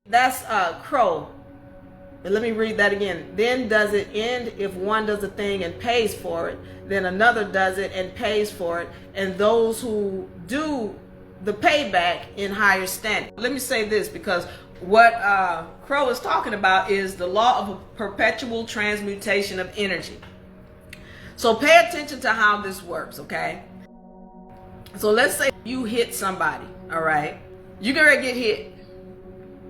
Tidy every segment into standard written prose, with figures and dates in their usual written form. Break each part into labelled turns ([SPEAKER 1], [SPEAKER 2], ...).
[SPEAKER 1] That's Crow. And let me read that again. Then does it end if one does a thing and pays for it, then another does it and pays for it, and those who do the payback in higher standing. Let me say this, because what Crow is talking about is the law of a perpetual transmutation of energy. So pay attention to how this works, okay? So let's say you hit somebody, all right? You're gonna get hit.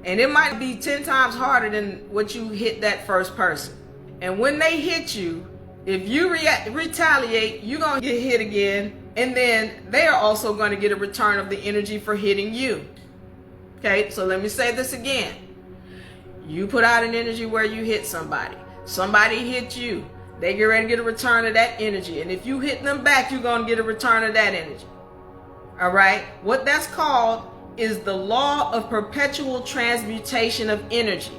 [SPEAKER 1] And it might be 10 times harder than what you hit that first person. And when they hit you, if you retaliate, you're going to get hit again. And then they are also going to get a return of the energy for hitting you. Okay, so let me say this again. You put out an energy where you hit somebody. Somebody hit you. They get ready to get a return of that energy. And if you hit them back, you're going to get a return of that energy. All right? What that's called is the law of perpetual transmutation of energy.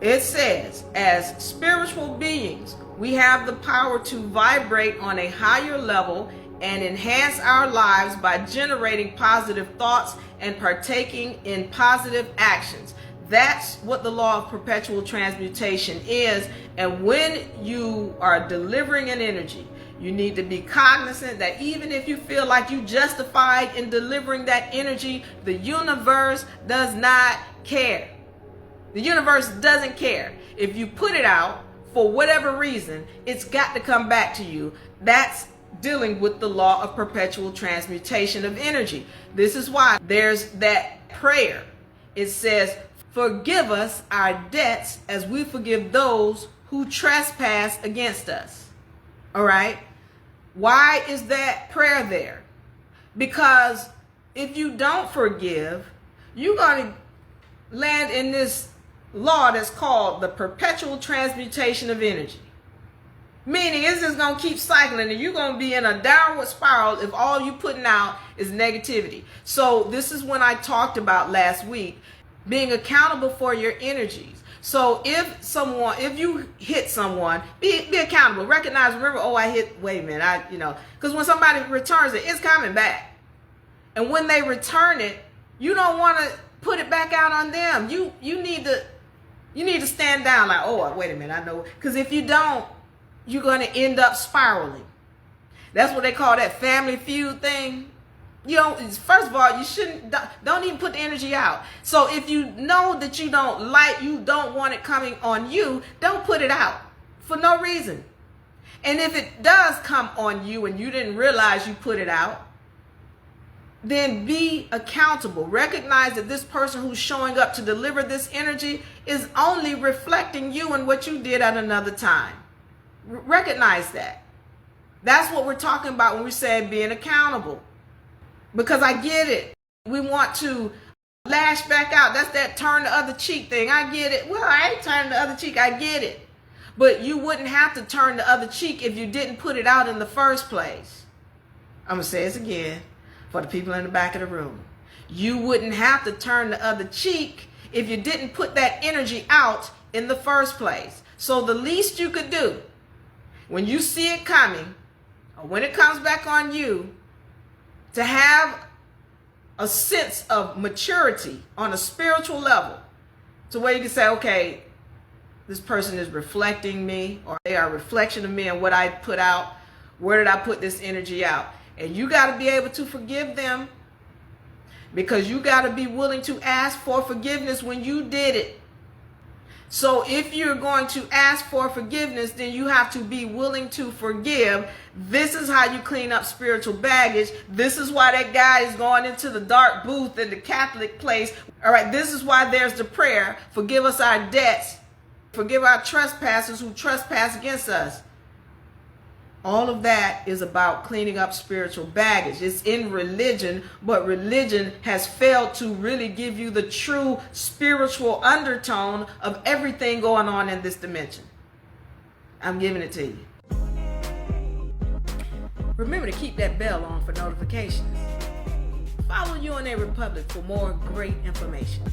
[SPEAKER 1] It says, as spiritual beings, we have the power to vibrate on a higher level and enhance our lives by generating positive thoughts and partaking in positive actions. That's what the law of perpetual transmutation is. And when you are delivering an energy, you need to be cognizant that even if you feel like you justified in delivering that energy, the universe does not care. The universe doesn't care. If you put it out for whatever reason, it's got to come back to you. That's dealing with the law of perpetual transmutation of energy. This is why there's that prayer. It says, forgive us our debts as we forgive those who trespass against us. All right? Why is that prayer there? Because if you don't forgive, you're going to land in this law that's called the perpetual transmutation of energy. Meaning it's just going to keep cycling and you're going to be in a downward spiral if all you're putting out is negativity. So this is when I talked about last week, being accountable for your energies. So if you hit someone, be accountable. Recognize, remember, oh, I hit, wait a minute, because when somebody returns it, it's coming back. And when they return it, you don't want to put it back out on them. You need to stand down like, oh, wait a minute, I know. Because if you don't, you're going to end up spiraling. That's what they call that family feud thing. First of all, don't even put the energy out. So if you know that you don't want it coming on you, don't put it out for no reason. And if it does come on you and you didn't realize you put it out, then be accountable. Recognize that this person who's showing up to deliver this energy is only reflecting you and what you did at another time. Recognize that. That's what we're talking about when we say being accountable. Because I get it. We want to lash back out. That's that turn the other cheek thing. I get it. Well, I ain't turning the other cheek. I get it. But you wouldn't have to turn the other cheek if you didn't put it out in the first place. I'm going to say this again for the people in the back of the room. You wouldn't have to turn the other cheek if you didn't put that energy out in the first place. So the least you could do when you see it coming or when it comes back on you, to have a sense of maturity on a spiritual level to where you can say, okay, this person is reflecting me, or they are a reflection of me and what I put out. Where did I put this energy out? And you got to be able to forgive them, because you got to be willing to ask for forgiveness when you did it. So if you're going to ask for forgiveness, then you have to be willing to forgive. This is how you clean up spiritual baggage. This is why that guy is going into the dark booth in the Catholic place. All right, this is why there's the prayer, forgive us our debts, forgive our trespassers who trespass against us. All of that is about cleaning up spiritual baggage. It's in religion, but religion has failed to really give you the true spiritual undertone of everything going on in this dimension. I'm giving it to you. Remember to keep that bell on for notifications. Follow UNA Republic for more great information.